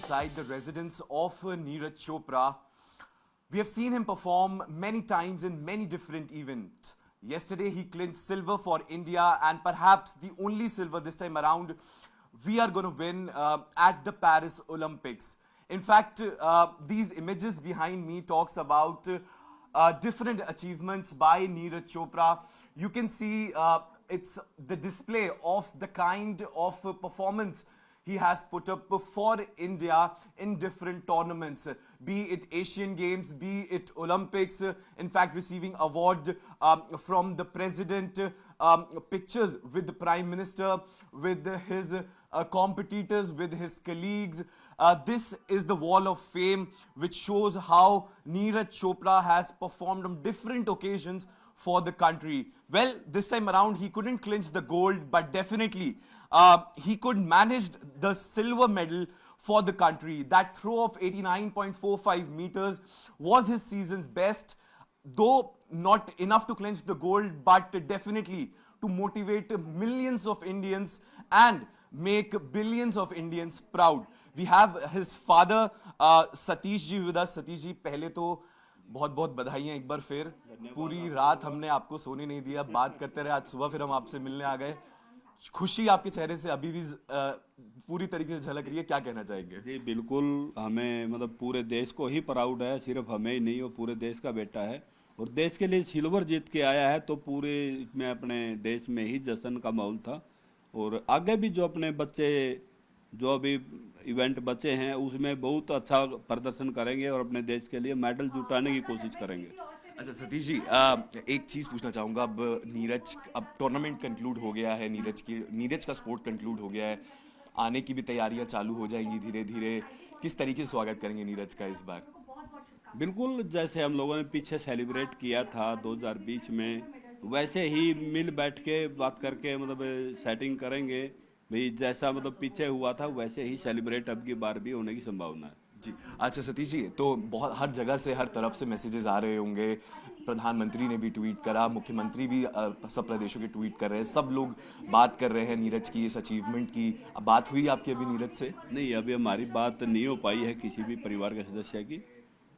inside the residence of Neeraj Chopra. We have seen him perform many times in many different events. Yesterday he clinched silver for India, and perhaps the only silver this time around we are going to win at the Paris Olympics. In fact, these images behind me talks about different achievements by Neeraj Chopra. You can see it's the display of the kind of performance he has put up for India in different tournaments, be it Asian Games, be it Olympics, in fact receiving award from the president, pictures with the Prime Minister, with his competitors, with his colleagues. This is the wall of fame which shows how Neeraj Chopra has performed on different occasions for the country. Well, this time around he couldn't clinch the gold, but definitely he could manage the silver medal for the country. That throw of 89.45 meters was his season's best, though not enough to clinch the gold, but definitely to motivate millions of Indians and make billions of Indians proud. We have his father Satish ji with us. Satish ji, पहले तो बहुत बहुत बधाइयाँ एक बार फिर. पूरी रात हमने आपको सोने नहीं दिया, बात करते रहे. आज सुबह फिर हम आपसे मिलने आ गए. खुशी आपके चेहरे से अभी भी पूरी तरीके से झलक रही है. क्या कहना चाहेंगे? जी बिल्कुल, हमें मतलब पूरे देश को ही प्राउड है, सिर्फ हमें ही नहीं, वो पूरे देश का बेटा है और देश के लिए सिल्वर जीत के आया है. तो पूरे में अपने देश में ही जश्न का माहौल था और आगे भी जो अपने बच्चे जो अभी इवेंट बचे हैं उसमें बहुत अच्छा प्रदर्शन करेंगे और अपने देश के लिए मेडल जुटाने की कोशिश करेंगे. अच्छा सतीश जी, एक चीज़ पूछना चाहूँगा. अब नीरज, अब टूर्नामेंट कंक्लूड हो गया है, नीरज का स्पोर्ट कंक्लूड हो गया है, आने की भी तैयारियां चालू हो जाएंगी धीरे धीरे. किस तरीके से स्वागत करेंगे नीरज का इस बार? बिल्कुल, जैसे हम लोगों ने पीछे सेलिब्रेट किया था 2020 में, वैसे ही मिल बैठ के बात करके मतलब सेटिंग करेंगे भाई. जैसा मतलब पीछे हुआ था वैसे ही सेलिब्रेट अब की बार भी होने की संभावना है. जी अच्छा सतीश जी, तो बहुत हर जगह से हर तरफ से मैसेजेस आ रहे होंगे. प्रधानमंत्री ने भी ट्वीट करा, मुख्यमंत्री भी सब प्रदेशों के ट्वीट कर रहे हैं, सब लोग बात कर रहे हैं नीरज की इस अचीवमेंट की. अब बात हुई आपकी अभी नीरज से? नहीं, अभी हमारी बात नहीं हो पाई है किसी भी परिवार के सदस्य की.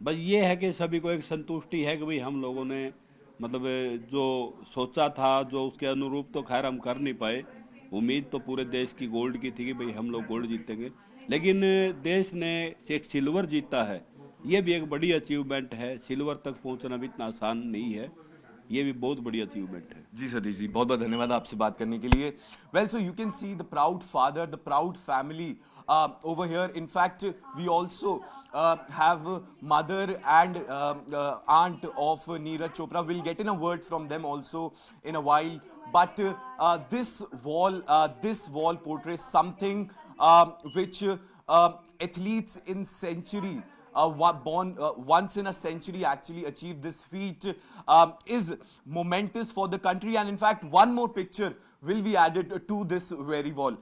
बस ये है कि सभी को एक संतुष्टि है कि भाई हम लोगों ने मतलब जो सोचा था जो उसके अनुरूप तो खैर हम कर नहीं पाए. उम्मीद तो पूरे देश की गोल्ड की थी कि भाई हम लोग गोल्ड जीतेंगे, लेकिन देश ने एक सिल्वर जीता है. ये भी एक बड़ी अचीवमेंट है. सिल्वर तक पहुंचना भी इतना आसान नहीं है, ये भी बहुत बड़ी अचीवमेंट है. जी सतीश जी, बहुत बहुत धन्यवाद आपसे बात करने के लिए. Well, so you can see the proud father, the proud family over here. In fact, we also have mother and aunt of Neeraj Chopra. We'll get in a word from them also in a while. But this wall portrays something which athletes in centuries, born once in a century, actually achieved this feat, is momentous for the country. And in fact, one more picture will be added to this very wall.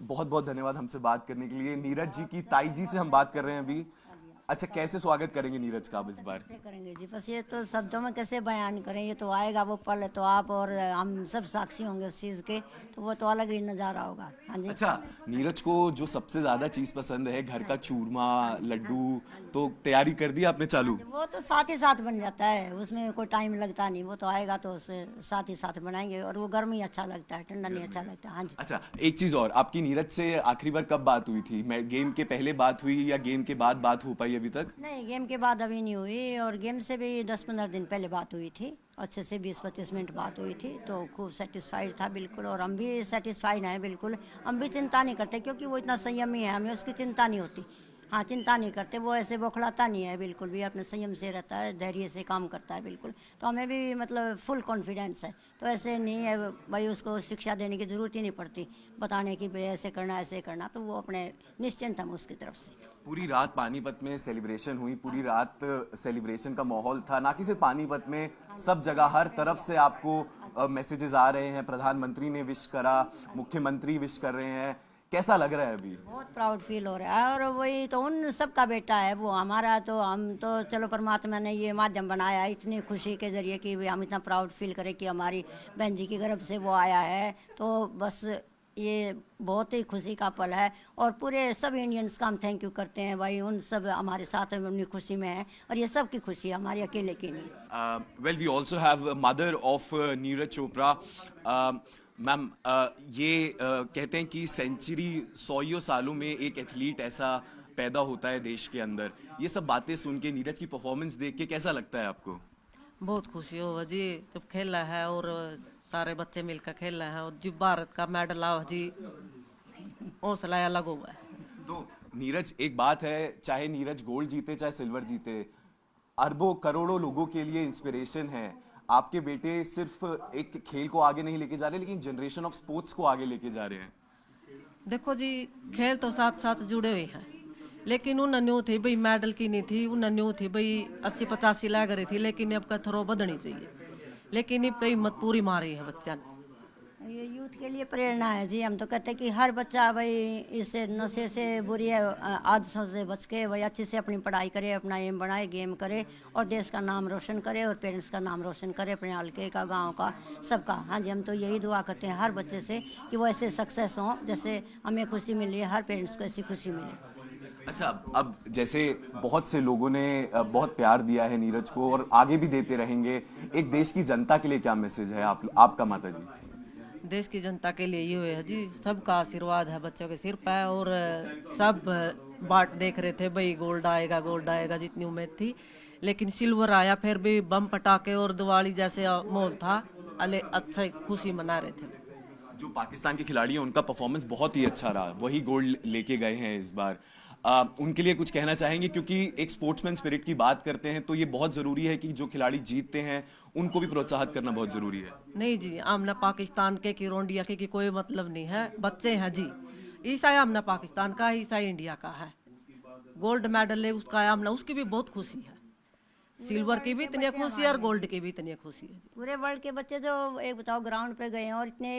बहुत बहुत धन्यवाद हमसे बात करने के लिए. नीरज जी की ताई जी से हम बात कर रहे हैं अभी. अच्छा, कैसे स्वागत करेंगे नीरज का आप इस बार? कैसे करेंगे जी, बस ये तो शब्दों में कैसे बयान करें. ये तो आएगा वो पल, तो आप और हम सब साक्षी होंगे उस चीज़ के, तो वो तो अलग ही नज़ारा होगा. हाँ जी. अच्छा, नीरज को जो सबसे ज्यादा चीज पसंद है, घर का चूरमा लड्डू, तो तैयारी कर दी आपने चालू? वो तो साथ ही साथ बन जाता है, उसमें कोई टाइम लगता नहीं. वो तो आएगा तो उसे साथ ही साथ बनाएंगे और वो गर्म ही अच्छा लगता है, ठंडा नहीं अच्छा लगता. हाँ जी. अच्छा, एक चीज और, आपकी नीरज से आखिरी बार कब बात हुई थी? गेम के पहले बात हुई या गेम के बाद बात हो पाई अभी तक? नहीं, गेम के बाद अभी नहीं हुई और गेम से भी 10-15 दिन पहले बात हुई थी. अच्छे से 20-25 मिनट बात हुई थी, तो खूब सेटिस्फाइड था बिल्कुल. और हम भी सेटिस्फाइड हैं बिल्कुल. हम भी चिंता नहीं करते क्योंकि वो इतना संयमी है, हमें उसकी चिंता नहीं होती. हाँ, चिंता नहीं करते, वो ऐसे बौखलाता नहीं है बिल्कुल भी, अपने संयम से रहता है, धैर्य से काम करता है बिल्कुल. तो हमें भी मतलब फुल कॉन्फिडेंस है. तो ऐसे नहीं है भाई, उसको शिक्षा देने की ज़रूरत ही नहीं पड़ती, बताने की भाई ऐसे करना ऐसे करना. तो वो अपने निश्चिंत हम उसकी तरफ से. पूरी रात पानीपत में सेलिब्रेशन हुई, पूरी रात सेलिब्रेशन का माहौल था. ना कि सिर्फ पानीपत में, सब जगह हर तरफ से आपको मैसेजेस आ रहे हैं. प्रधानमंत्री ने विश करा, मुख्यमंत्री विश कर रहे हैं. कैसा लग रहा है अभी? बहुत प्राउड फील हो रहा है. और वही तो उन सब का बेटा है वो हमारा. तो हम तो चलो परमात्मा ने ये माध्यम बनाया इतनी खुशी के जरिए कि हम इतना प्राउड फील करें कि हमारी बहन जी की गर्भ से वो आया है. तो बस ये बहुत ही खुशी का पल है और पूरे सब इंडियंस का हम थैंक यू करते हैं भाई, उन सब हमारे साथ में अपनी खुशी में है और ये सब की खुशी है, हमारी अकेले की नहीं। Well, we also have a mother of Neeraj Chopra. Ma'am, ये कहते हैं कि सेंचुरी 100 सालों में एक एथलीट ऐसा पैदा होता है देश के अंदर। ये सब बातें सुन के, नीरज की परफॉर्मेंस देख के कैसा लगता है आपको? बहुत खुशी हो जी, जब खेला है और सारे बच्चे मिलकर खेल रहे हैं और जो भारत का मेडल आओ जी, हौसला अलग हुआ है। तो नीरज, एक बात है, चाहे नीरज गोल्ड जीते चाहे सिल्वर जीते, अरबों करोड़ों लोगों के लिए इंस्पिरेशन है। आपके बेटे सिर्फ एक खेल को आगे नहीं लेके जा रहे, लेकिन जनरेशन ऑफ स्पोर्ट्स को आगे लेके जा रहे हैं। देखो जी, खेल तो साथ साथ जुड़े हुए हैं, लेकिन उन न्यू थी भाई मेडल की नहीं थी, उन न्यू थी भाई 80-85 लग रही थी, लेकिन अब का थ्रो बढ़नी चाहिए, लेकिन अब कई हिम्मत पूरी मारी है बच्चा ने। ये यूथ के लिए प्रेरणा है जी। हम तो कहते हैं कि हर बच्चा भाई इस नशे से, बुरी आदतों से बच के भाई अच्छे से अपनी पढ़ाई करे, अपना एम बनाए, गेम करे और देश का नाम रोशन करे और पेरेंट्स का नाम रोशन करे, अपने हल्के का, गांव का, सबका। हाँ जी, हम तो यही दुआ करते हैं हर बच्चे से कि वो ऐसे सक्सेस हों, जैसे हमें खुशी मिली है, हर पेरेंट्स को ऐसी खुशी मिले। अच्छा, अब जैसे बहुत से लोगों ने बहुत प्यार दिया है नीरज को और आगे भी देते रहेंगे, एक देश की जनता के लिए क्या मैसेज है आपका माता जी? देश की जनता के लिए ये है जी, सबका आशीर्वाद है बच्चों के सिर पे और सब बाट देख रहे थे भाई गोल्ड आएगा गोल्ड आएगा, जितनी उम्मीद थी, लेकिन सिल्वर आया। फिर भी बम पटाखे और दिवाली जैसे माहौल था, अले अच्छा खुशी मना रहे थे। जो पाकिस्तान के खिलाड़ी हैं उनका परफॉर्मेंस बहुत ही अच्छा रहा, वही गोल्ड लेके गए हैं इस बार। उनके लिए कुछ कहना चाहेंगे? क्योंकि एक स्पोर्ट्समैन स्पिरिट की बात करते हैं तो ये बहुत जरूरी है कि जो खिलाड़ी जीतते हैं उनको भी प्रोत्साहित करना बहुत जरूरी है। नहीं जी, आमना पाकिस्तान के की रोंडिया के की कोई मतलब नहीं है, बच्चे हैं जी। ईसा आमना पाकिस्तान का, ईसा इंडिया का है, गोल्ड मेडल है उसका, आमना उसकी भी बहुत खुशी है, सिल्वर की भी इतनी खुशी है और गोल्ड की भी इतनी खुशी है। पूरे वर्ल्ड के बच्चे जो एक बताओ ग्राउंड पे गए हैं और इतने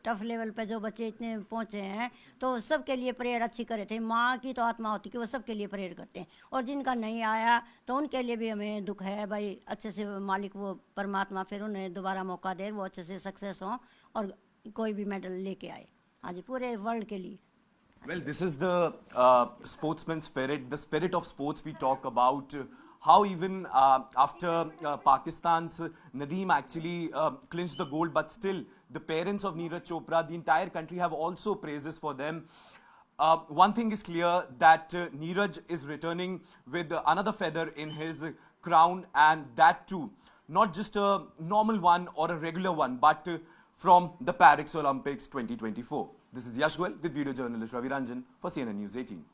टफ लेवल पे जो बच्चे इतने पहुंचे हैं, तो सबके लिए प्रेयर अच्छी करे थे। माँ की तो आत्मा होती कि वो सबके लिए प्रेयर करते हैं, और जिनका नहीं आया तो उनके लिए भी हमें दुख है भाई। अच्छे से मालिक वो परमात्मा फिर उन्हें दोबारा मौका दे, वो अच्छे से सक्सेस हों और कोई भी मेडल लेके आए। हाँ जी, पूरे वर्ल्ड के लिए। Well, this is the sportsman spirit, the spirit of sports we talk about. How even after Pakistan's Nadeem actually clinched the gold, but still the parents of Neeraj Chopra, the entire country have also praises for them. One thing is clear that Neeraj is returning with another feather in his crown, and that too, not just a normal one or a regular one, but from the Paris Olympics 2024. This is Yash Goel with video journalist Ravi Ranjan for CNN News 18.